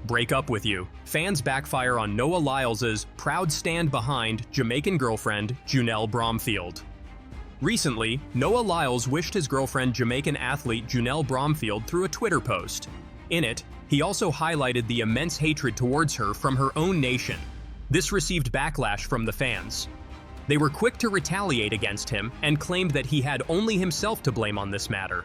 break up with you. Fans backfire on Noah Lyles' proud stand behind Jamaican girlfriend Junelle Bromfield. Recently, Noah Lyles wished his girlfriend Jamaican athlete Junelle Bromfield through a Twitter post. In it, he also highlighted the immense hatred towards her from her own nation. This received backlash from the fans. They were quick to retaliate against him and claimed that he had only himself to blame on this matter.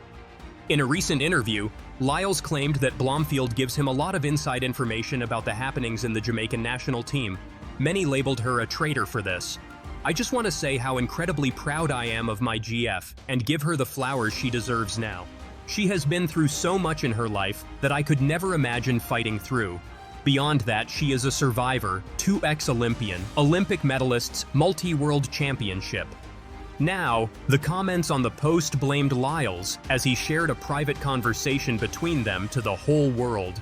In a recent interview, Lyles claimed that Bromfield gives him a lot of inside information about the happenings in the Jamaican national team. Many labeled her a traitor for this. I just want to say how incredibly proud I am of my GF and give her the flowers she deserves now. She has been through so much in her life that I could never imagine fighting through. Beyond that, she is a survivor, 2x Olympian, Olympic medalists, multi-world championship. Now, the comments on the post blamed Lyles as he shared a private conversation between them to the whole world.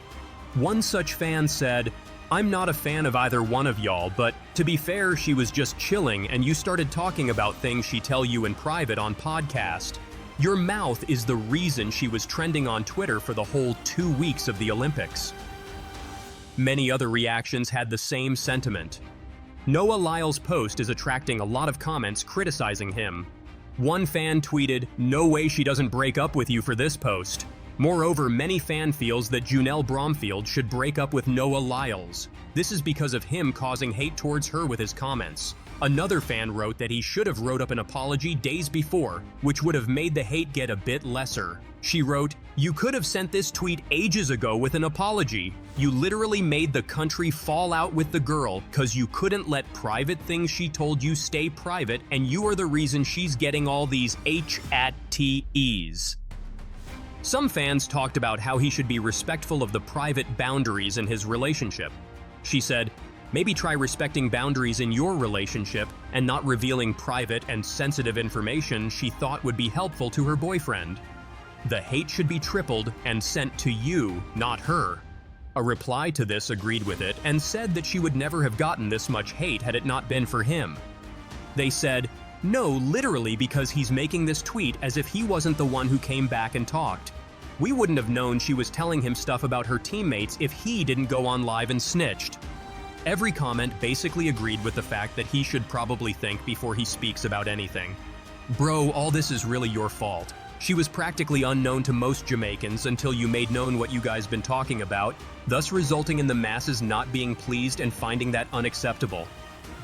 One such fan said, "I'm not a fan of either one of y'all, but to be fair, she was just chilling and you started talking about things she tell you in private on podcast. Your mouth is the reason she was trending on Twitter for the whole 2 weeks of the Olympics." Many other reactions had the same sentiment. Noah Lyles' post is attracting a lot of comments criticizing him. One fan tweeted, "No way she doesn't break up with you for this post." Moreover, many fan feels that Junelle Bromfield should break up with Noah Lyles. This is because of him causing hate towards her with his comments. Another fan wrote that he should have wrote up an apology days before, which would have made the hate get a bit lesser. She wrote, "You could have sent this tweet ages ago with an apology. You literally made the country fall out with the girl cause you couldn't let private things she told you stay private, and you are the reason she's getting all these HATEs." Some fans talked about how he should be respectful of the private boundaries in his relationship. She said, "Maybe try respecting boundaries in your relationship and not revealing private and sensitive information she thought would be helpful to her boyfriend. The hate should be tripled and sent to you, not her." A reply to this agreed with it and said that she would never have gotten this much hate had it not been for him. They said, "No, literally, because he's making this tweet as if he wasn't the one who came back and talked. We wouldn't have known she was telling him stuff about her teammates if he didn't go on live and snitched." Every comment basically agreed with the fact that he should probably think before he speaks about anything. "Bro, all this is really your fault. She was practically unknown to most Jamaicans until you made known what you guys been talking about, thus resulting in the masses not being pleased and finding that unacceptable.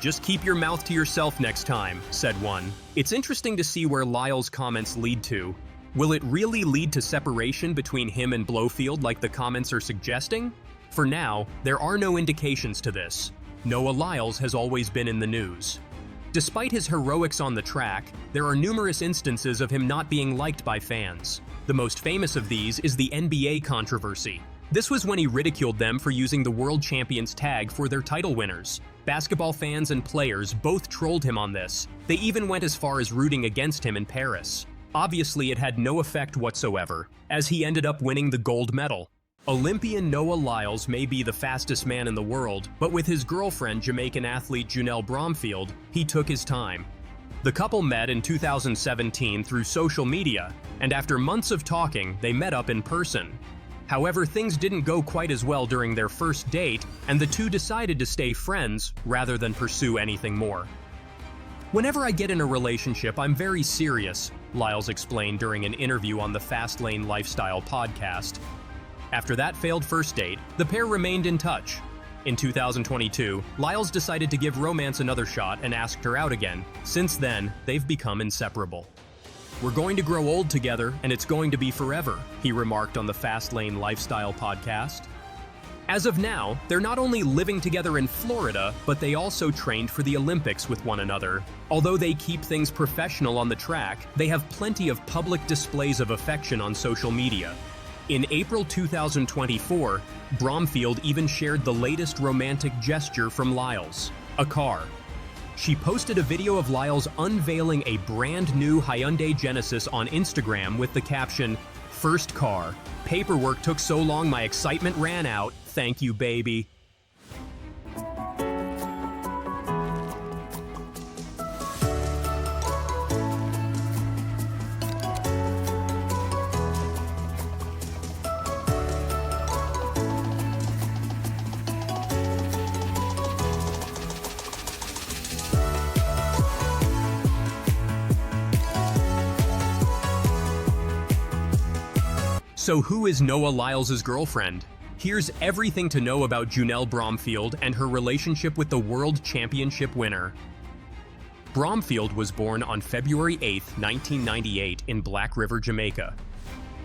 Just keep your mouth to yourself next time," said one. It's interesting to see where Lyles' comments lead to. Will it really lead to separation between him and Bromfield like the comments are suggesting? For now, there are no indications to this. Noah Lyles has always been in the news. Despite his heroics on the track, there are numerous instances of him not being liked by fans. The most famous of these is the NBA controversy. This was when he ridiculed them for using the World Champions tag for their title winners. Basketball fans and players both trolled him on this. They even went as far as rooting against him in Paris. Obviously, it had no effect whatsoever, as he ended up winning the gold medal. Olympian Noah Lyles may be the fastest man in the world, but with his girlfriend, Jamaican athlete Junelle Bromfield, he took his time. The couple met in 2017 through social media, and after months of talking, they met up in person. However, things didn't go quite as well during their first date, and the two decided to stay friends rather than pursue anything more. "Whenever I get in a relationship, I'm very serious," Lyles explained during an interview on the Fast Lane Lifestyle podcast. After that failed first date, the pair remained in touch. In 2022, Lyles decided to give romance another shot and asked her out again. Since then, they've become inseparable. "We're going to grow old together, and it's going to be forever," he remarked on the Fast Lane Lifestyle podcast. As of now, they're not only living together in Florida, but they also trained for the Olympics with one another. Although they keep things professional on the track, they have plenty of public displays of affection on social media. In April 2024, Bromfield even shared the latest romantic gesture from Lyles, a car. She posted a video of Lyles unveiling a brand new Hyundai Genesis on Instagram with the caption, "First car. Paperwork took so long my excitement ran out. Thank you, baby." So who is Noah Lyles' girlfriend? Here's everything to know about Junelle Bromfield and her relationship with the World Championship winner. Bromfield was born on February 8, 1998 in Black River, Jamaica.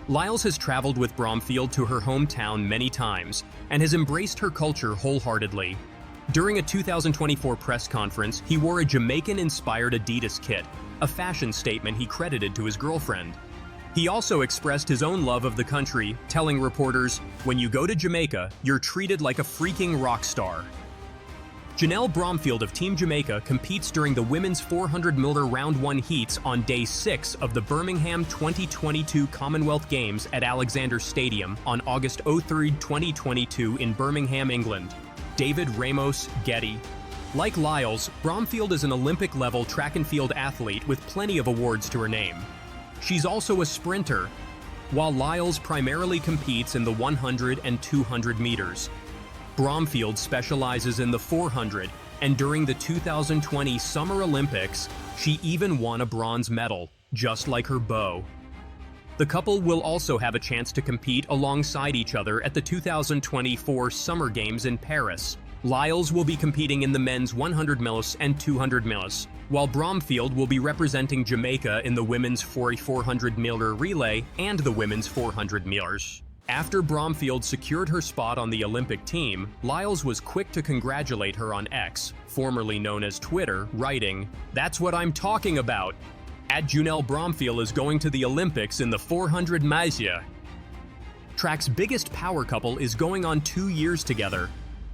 Lyles has traveled with Bromfield to her hometown many times and has embraced her culture wholeheartedly. During a 2024 press conference, he wore a Jamaican-inspired Adidas kit, a fashion statement he credited to his girlfriend. He also expressed his own love of the country, telling reporters, "When you go to Jamaica, you're treated like a freaking rock star." Junelle Bromfield of Team Jamaica competes during the women's 400 meter Round 1 heats on Day 6 of the Birmingham 2022 Commonwealth Games at Alexander Stadium on August 3, 2022 in Birmingham, England. David Ramos Getty. Like Lyles, Bromfield is an Olympic-level track and field athlete with plenty of awards to her name. She's also a sprinter, while Lyles primarily competes in the 100 and 200 meters. Bromfield specializes in the 400, and during the 2020 Summer Olympics, she even won a bronze medal, just like her beau. The couple will also have a chance to compete alongside each other at the 2024 Summer Games in Paris. Lyles will be competing in the men's 100 meters and 200 meters, while Bromfield will be representing Jamaica in the women's 400 meter relay and the women's 400 meters. After Bromfield secured her spot on the Olympic team, Lyles was quick to congratulate her on X, formerly known as Twitter, writing, "That's what I'm talking about. Junelle Bromfield is going to the Olympics in the 400 meters." Track's biggest power couple is going on 2 years together.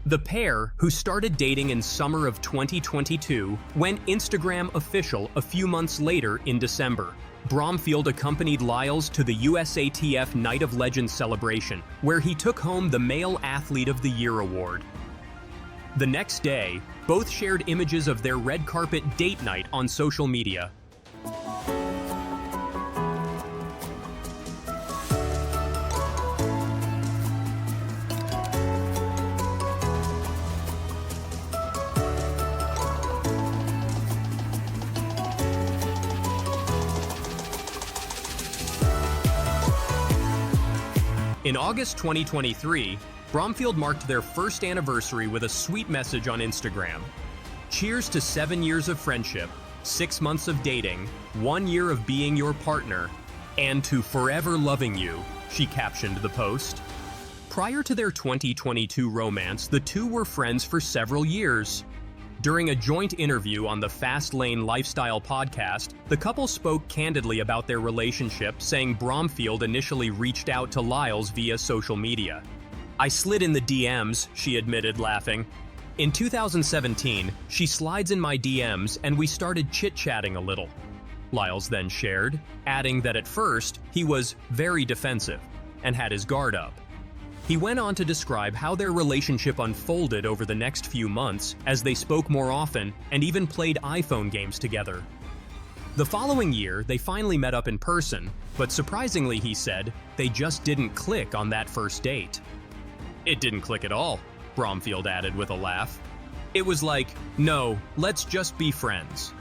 The pair, who started dating in summer of 2022, went Instagram official a few months later in December. Bromfield accompanied Lyles to the USATF Night of Legends celebration, where he took home the Male Athlete of the Year award. The next day, both shared images of their red carpet date night on social media. In August 2023, Bromfield marked their first anniversary with a sweet message on Instagram. "Cheers to 7 years of friendship, 6 months of dating, 1 year of being your partner, and to forever loving you," she captioned the post. Prior to their 2022 romance, the two were friends for several years. During a joint interview on the Fast Lane Lifestyle podcast, the couple spoke candidly about their relationship, saying Bromfield initially reached out to Lyles via social media. "I slid in the DMs," she admitted, laughing. "In 2017, she slides in my DMs and we started chit-chatting a little," Lyles then shared, adding that at first, he was very defensive and had his guard up. He went on to describe how their relationship unfolded over the next few months as they spoke more often and even played iPhone games together. The following year, they finally met up in person, but surprisingly, he said, they just didn't click on that first date. "It didn't click at all," Bromfield added with a laugh. "It was like, no, let's just be friends."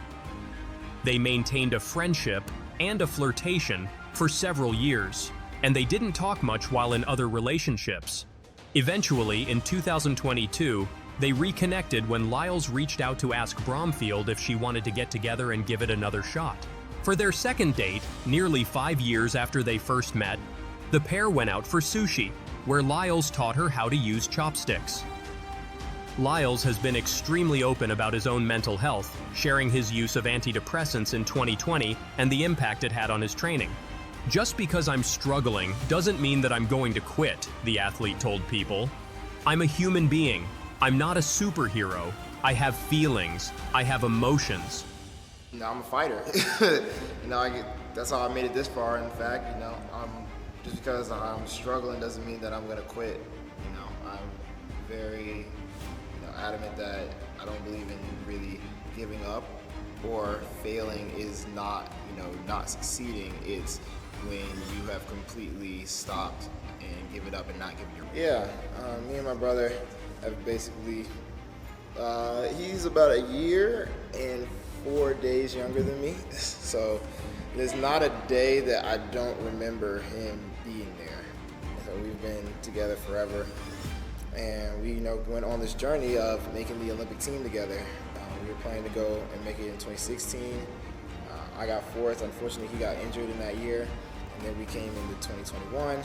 They maintained a friendship and a flirtation for several years, and they didn't talk much while in other relationships. Eventually, in 2022, they reconnected when Lyles reached out to ask Bromfield if she wanted to get together and give it another shot. For their second date, nearly 5 years after they first met, the pair went out for sushi, where Lyles taught her how to use chopsticks. Lyles has been extremely open about his own mental health, sharing his use of antidepressants in 2020 and the impact it had on his training. "Just because I'm struggling doesn't mean that I'm going to quit," the athlete told People. "I'm a human being. I'm not a superhero. I have feelings. I have emotions." I'm a fighter. That's how I made it this far. In fact, just because I'm struggling doesn't mean that I'm gonna quit. I'm very, adamant that I don't believe in really giving up or failing is not, not succeeding. It's when you have completely stopped and give it up and not give it your. Me and my brother have basically, he's about a year and 4 days younger than me, so there's not a day that I don't remember him being there. we've been together forever. And we, went on this journey of making the Olympic team together. We were planning to go and make it in 2016. I got fourth. Unfortunately, he got injured in that year. And then we came into 2021, and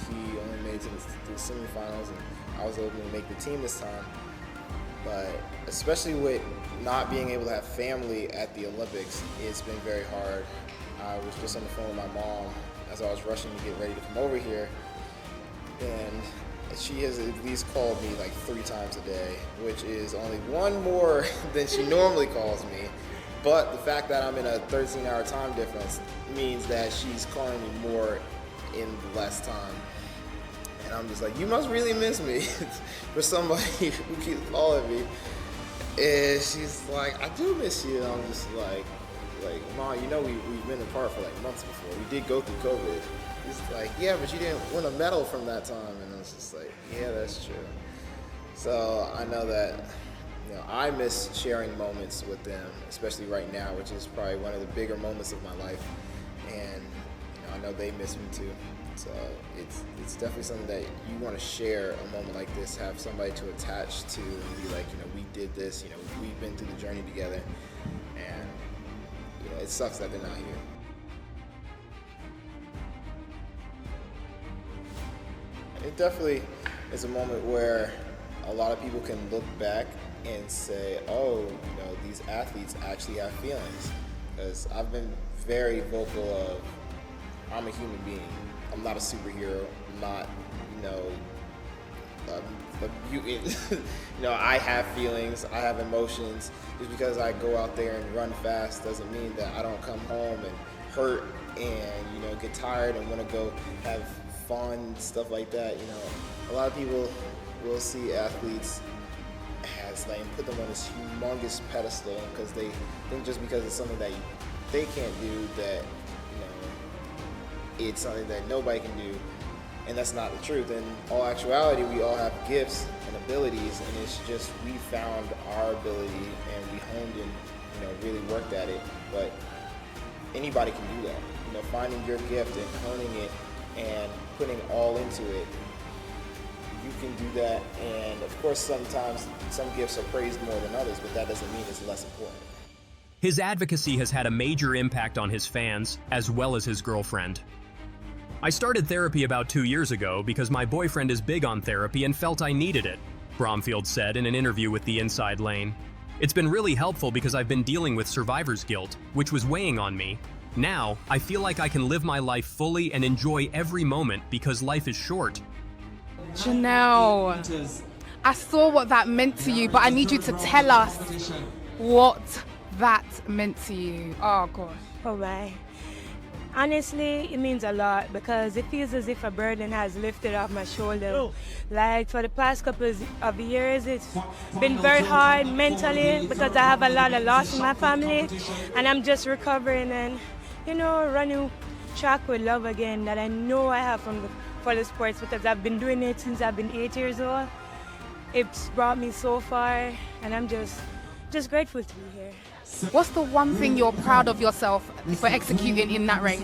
he only made it to the semifinals, and I was able to make the team this time. But especially with not being able to have family at the Olympics, it's been very hard. I was just on the phone with my mom as I was rushing to get ready to come over here, and she has at least called me like 3 times a day, which is only one more than she normally calls me. But the fact that I'm in a 13-hour time difference means that she's calling me more in less time. And I'm just like, you must really miss me for somebody who keeps calling me. And she's like, I do miss you. And I'm just like, Mom, we've been apart for like months before. We did go through COVID. It's like, yeah, but you didn't win a medal from that time. And I was just like, yeah, that's true. So I know that, I miss sharing moments with them, especially right now, which is probably one of the bigger moments of my life. And I know they miss me too. So it's definitely something that you want to share a moment like this, have somebody to attach to, and be like, we did this, we've been through the journey together, and it sucks that they're not here. It definitely is a moment where a lot of people can look back and say, oh, these athletes actually have feelings. Because I've been very vocal of, I'm a human being. I'm not a superhero. I'm not, a mutant. I have feelings. I have emotions. Just because I go out there and run fast doesn't mean that I don't come home and hurt and, get tired and want to go have fun, stuff like that. A lot of people will see athletes as put them on this humongous pedestal because they think just because it's something that they can't do that it's something that nobody can do, and that's not the truth. In all actuality, we all have gifts and abilities, and it's just we found our ability and we honed and really worked at it. But anybody can do that. Finding your gift and honing it and putting all into it. You can do that, and of course sometimes some gifts are praised more than others, but that doesn't mean it's less important. His advocacy has had a major impact on his fans, as well as his girlfriend. I started therapy about 2 years ago because my boyfriend is big on therapy and felt I needed it, Bromfield said in an interview with The Inside Lane. It's been really helpful because I've been dealing with survivor's guilt, which was weighing on me. Now, I feel like I can live my life fully and enjoy every moment because life is short. Junelle, I saw what that meant to you, but I need you to tell us what that meant to you. Oh, gosh. Oh, my. Honestly, it means a lot because it feels as if a burden has lifted off my shoulder. Like for the past couple of years, it's been very hard mentally because I have a lot of loss in my family, and I'm just recovering and, running track with love again that I know I have for the sports because I've been doing it since I've been 8 years old. It's brought me so far, and I'm just grateful to be here. What's the one thing you're proud of yourself for executing in that race?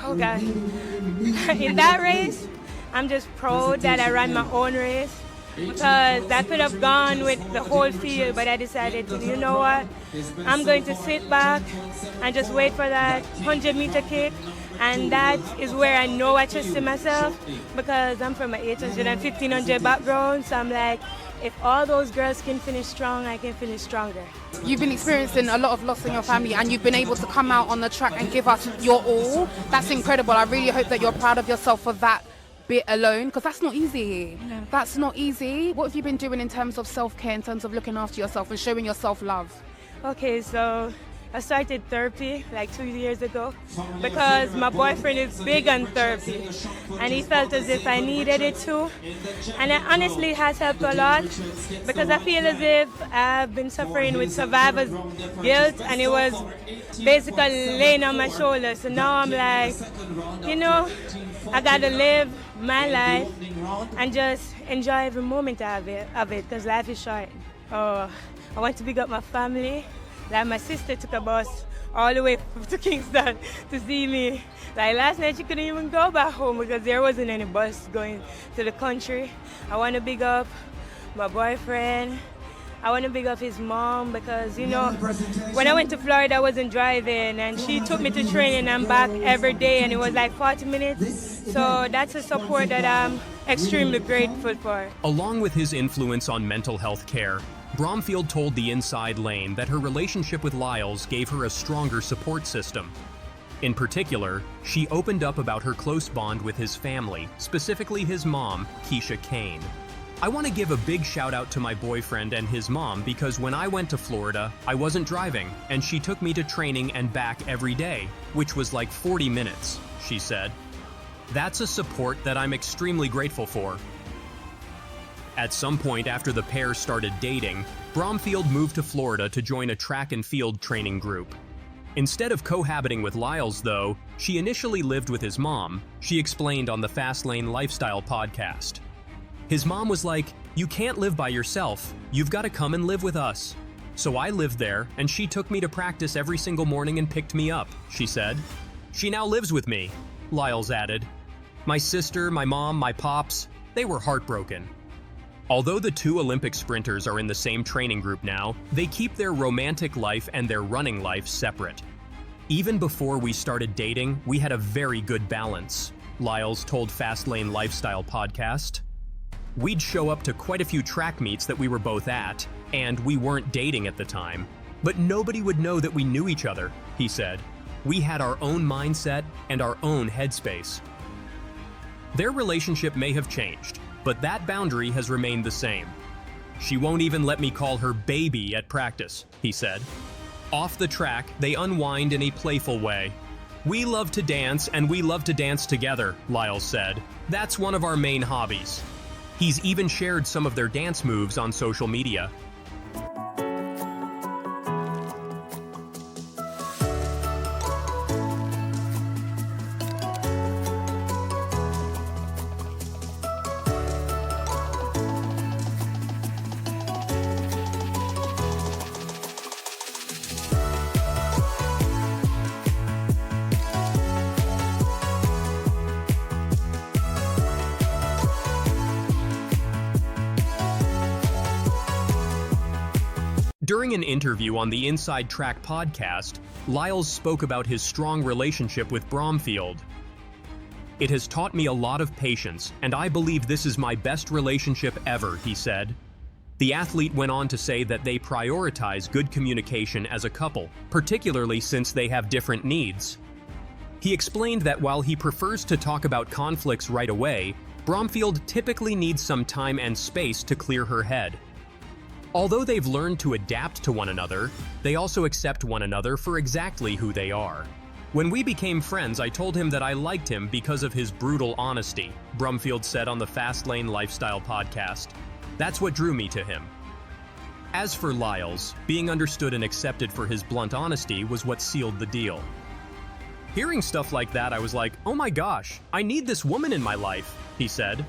Oh, God. In that race, I'm just proud that I ran my own race because I could have gone with the whole field, but I decided, you know what? I'm going to sit back and just wait for that 100-meter kick. And that is where I know I trust in myself because I'm from an 800 and 1500 background. So I'm like, if all those girls can finish strong, I can finish stronger. You've been experiencing a lot of loss in your family and you've been able to come out on the track and give us your all. That's incredible. I really hope that you're proud of yourself for that bit alone because that's not easy. No. That's not easy. What have you been doing in terms of self-care, in terms of looking after yourself and showing yourself love? Okay, so I started therapy like 2 years ago because my boyfriend is big on therapy and he felt as if I needed it too. And it honestly has helped a lot because I feel as if I've been suffering with survivor's guilt and it was basically laying on my shoulders. So now I'm like, I gotta live my life and just enjoy every moment of it because life is short. Oh, I want to big up my family. Like my sister took a bus all the way to Kingston to see me. Like last night, she couldn't even go back home because there wasn't any bus going to the country. I want to big up my boyfriend. I want to big up his mom because, you know, when I went to Florida, I wasn't driving, and she took me to training and back every day, and it was like 40 minutes. So that's a support that I'm extremely grateful for. Along with his influence on mental health care, Bromfield told the Inside Lane that her relationship with Lyles gave her a stronger support system. In particular, she opened up about her close bond with his family, specifically his mom, Keisha Kane. I want to give a big shout out to my boyfriend and his mom because when I went to Florida, I wasn't driving, and she took me to training and back every day, which was like 40 minutes, she said. That's a support that I'm extremely grateful for. At some point after the pair started dating, Bromfield moved to Florida to join a track and field training group. Instead of cohabiting with Lyles, though, she initially lived with his mom, she explained on the Fast Lane Lifestyle podcast. His mom was like, "You can't live by yourself, you've got to come and live with us." So I lived there, and she took me to practice every single morning and picked me up, she said. She now lives with me, Lyles added. My sister, my mom, my pops, they were heartbroken. Although the two Olympic sprinters are in the same training group now, they keep their romantic life and their running life separate. Even before we started dating, we had a very good balance, Lyles told Fast Lane Lifestyle podcast. We'd show up to quite a few track meets that we were both at, and we weren't dating at the time. But nobody would know that we knew each other, he said. We had our own mindset and our own headspace. Their relationship may have changed, but that boundary has remained the same. She won't even let me call her baby at practice, he said. Off the track, they unwind in a playful way. We love to dance, and we love to dance together, Lyles said. That's one of our main hobbies. He's even shared some of their dance moves on social media. During an interview on the Inside Track podcast, Lyles spoke about his strong relationship with Bromfield. It has taught me a lot of patience, and I believe this is my best relationship ever, he said. The athlete went on to say that they prioritize good communication as a couple, particularly since they have different needs. He explained that while he prefers to talk about conflicts right away, Bromfield typically needs some time and space to clear her head. Although they've learned to adapt to one another, they also accept one another for exactly who they are. When we became friends, I told him that I liked him because of his brutal honesty, Bromfield said on the Fast Lane Lifestyle podcast. That's what drew me to him. As for Lyles, being understood and accepted for his blunt honesty was what sealed the deal. Hearing stuff like that, I was like, oh my gosh, I need this woman in my life, he said.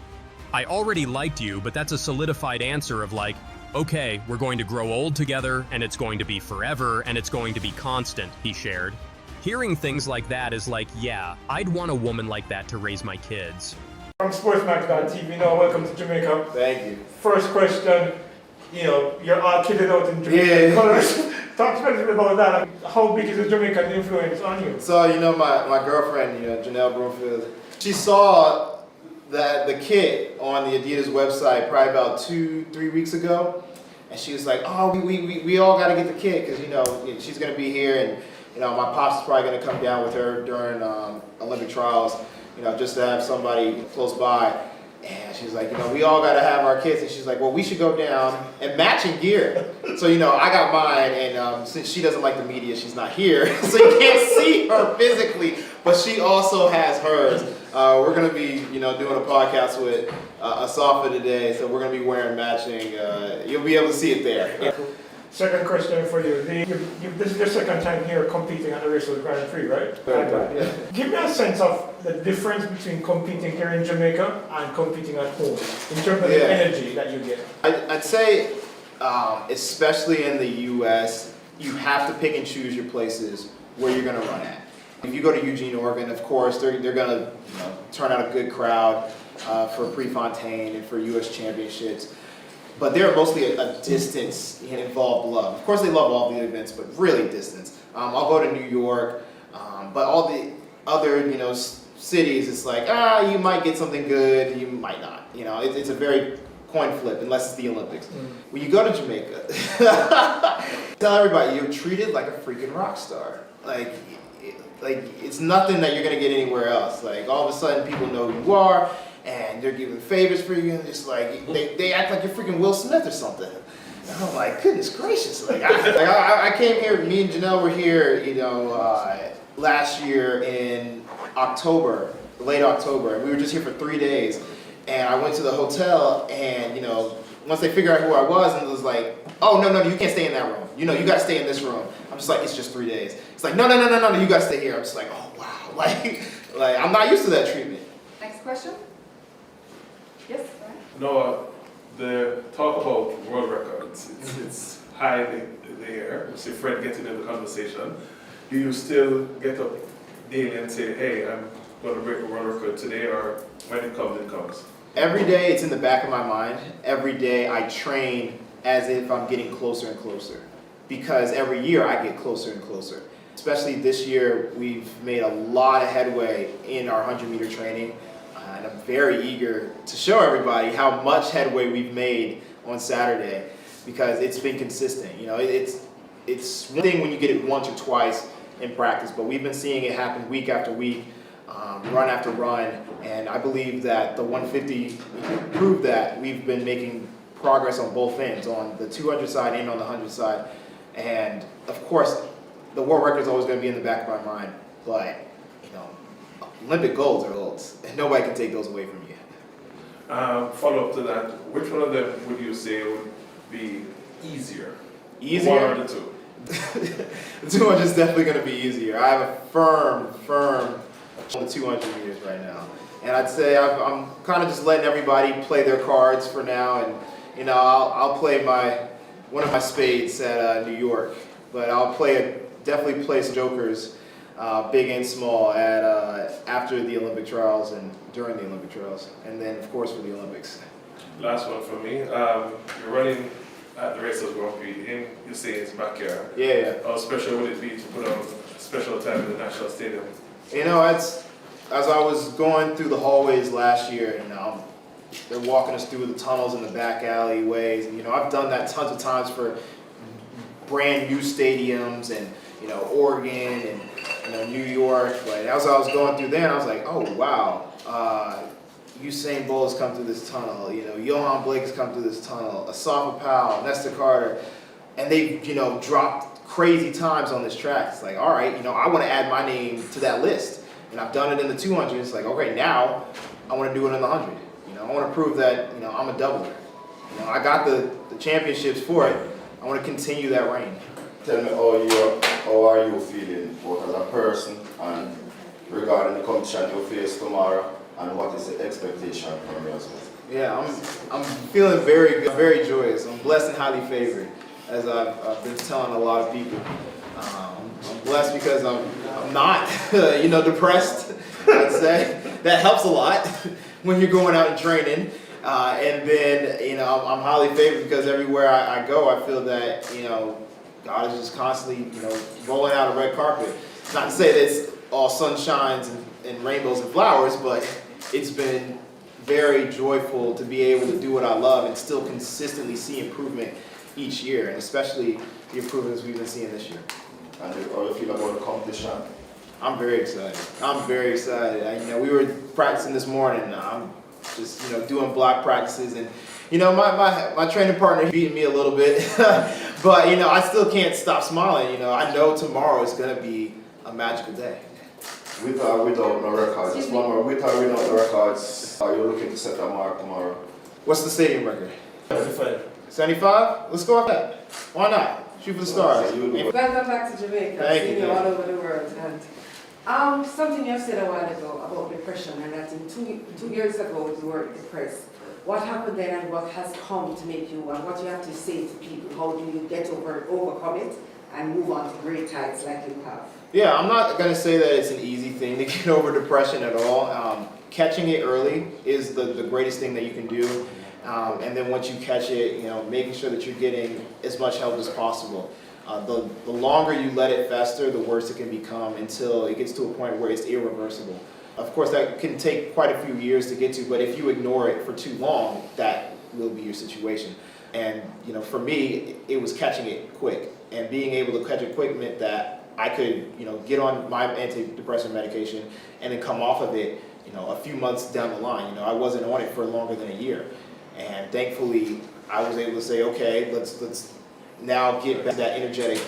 I already liked you, but that's a solidified answer of like, okay, we're going to grow old together, and it's going to be forever, and it's going to be constant, he shared. Hearing things like that is like, yeah, I'd want a woman like that to raise my kids. From Sportsmax.tv now, welcome to Jamaica. Thank you. First question, you're all kitted out in Jamaican colors. Talk to me about that. How big is the Jamaican influence on you? So, my girlfriend, Junelle Bromfield, she saw the kit on the Adidas website probably about 2-3 weeks ago, and she was like, oh, we all got to get the kit because she's gonna be here, and my pops is probably gonna come down with her during Olympic trials, just to have somebody close by. And she's like, we all got to have our kits, and she's like, well, we should go down and matching gear. So I got mine, and since she doesn't like the media, she's not here, so you can't see her physically, but she also has hers. We're going to be, doing a podcast with Asafa today, so we're going to be wearing matching. You'll be able to see it there. Second question for you. This is your second time here competing at the Raceway Grand Prix, right? Yeah. Give me a sense of the difference between competing here in Jamaica and competing at home in terms of the energy that you get. I'd say, especially in the U.S., you have to pick and choose your places where you're going to run at. If you go to Eugene, Oregon, of course, they're going to turn out a good crowd for Prefontaine and for U.S. championships. But they're mostly a distance involved love. Of course, they love all the events, but really distance. I'll go to New York, but all the other cities, it's like you might get something good, you might not. It's a very coin flip unless it's the Olympics. When you go to Jamaica, tell everybody you're treated like a freaking rock star. Like it's nothing that you're gonna get anywhere else. Like all of a sudden people know who you are and they're giving favors for you and just like they act like you're freaking Will Smith or something. And I'm like, goodness gracious. I came here, me and Junelle were here, last year in October, late October, and we were just here for 3 days. And I went to the hotel and, once they figured out who I was, and it was like, oh, no, you can't stay in that room. You got to stay in this room. I'm just like, it's just 3 days. It's like, no, you got to stay here. I'm just like, oh, wow. Like I'm not used to that treatment. Next question? Yes, Brian? Noah, the talk about world records, it's high in the air. It's your friend getting into the conversation. Do you still get up daily and say, hey, I'm going to break a world record today, or when it comes, it comes? Every day it's in the back of my mind. Every day I train as if I'm getting closer and closer. Because every year I get closer and closer. Especially this year, we've made a lot of headway in our 100-meter training. And I'm very eager to show everybody how much headway we've made on Saturday, because it's been consistent. It's one thing when you get it once or twice in practice, but we've been seeing it happen week after week, run after run, and I believe that the 150 proved that we've been making progress on both ends, on the 200 side and on the 100 side. And of course, the world record is always going to be in the back of my mind, but Olympic golds are golds, and nobody can take those away from you. Follow up to that, which one of them would you say would be easier? Easier? One or the two? The 200 is definitely going to be easier. I have a firm on the 200 meters right now. And I'd say I'm kind of just letting everybody play their cards for now, and I'll play one of my spades at New York, but I'll definitely play some jokers, big and small, at after the Olympic trials and during the Olympic trials, and then of course for the Olympics. Last one for me. You're running at the races Bromfield in Usain's backyard. Yeah. How special would it be to put on a special time in the National Stadium? As I was going through the hallways last year, they're walking us through the tunnels and the back alleyways, and I've done that tons of times for brand new stadiums and Oregon and New York. But as I was going through there, I was like, oh wow, Usain Bolt has come through this tunnel. Johan Blake has come through this tunnel. Asafa Powell, Nesta Carter, and they've dropped crazy times on this track. It's like, all right, I want to add my name to that list. And I've done it in the 200. It's like, okay, now I want to do it in the 100. I want to prove that, I'm a doubler. I got the championships for it. I want to continue that reign. Tell me how are you feeling both as a person and regarding the competition you'll face tomorrow, and what is the expectation from you as well? Yeah, I'm feeling very good, very joyous. I'm blessed and highly favored, as I've been telling a lot of people. I'm blessed because I'm not, depressed, I'd say. That helps a lot when you're going out and training. And then, I'm highly favored because everywhere I go, I feel that, God is just constantly, rolling out a red carpet. Not to say that it's all sunshines and rainbows and flowers, but it's been very joyful to be able to do what I love and still consistently see improvement each year, and especially the improvements we've been seeing this year. And how do you feel about the competition? I'm very excited. We were practicing this morning. I'm just, doing block practices, and my training partner beating me a little bit, but I still can't stop smiling. I know tomorrow is going to be a magical day. With or without no records, just one more. With or without the records, are you looking to set a mark tomorrow? What's the stadium record? 75. 75? Let's go with that. Why not? Shoot for the stars. Welcome back to Jamaica. Thank you. Seeing you all over the world. And something you said a while ago about depression, and that in two years ago you were depressed. What happened then, and what has come to make you, and what you have to say to people? How do you get overcome it, and move on to great heights like you have? Yeah, I'm not going to say that it's an easy thing to get over depression at all. Catching it early is the greatest thing that you can do. And then once you catch it, you know, making sure that you're getting as much help as possible. The longer you let it fester, the worse it can become until it gets to a point where it's irreversible. Of course, that can take quite a few years to get to, but if you ignore it for too long, that will be your situation. And, you know, for me, it was catching it quick. And being able to catch it quick meant that I could, you know, get on my antidepressant medication and then come off of it, you know, a few months down the line. You know, I wasn't on it for longer than a year. And thankfully, I was able to say, okay, let's now get back to that energetic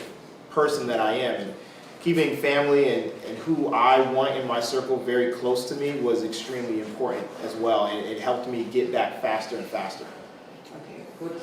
person that I am. And keeping family and who I want in my circle very close to me was extremely important as well. And it helped me get back faster and faster. Okay, good.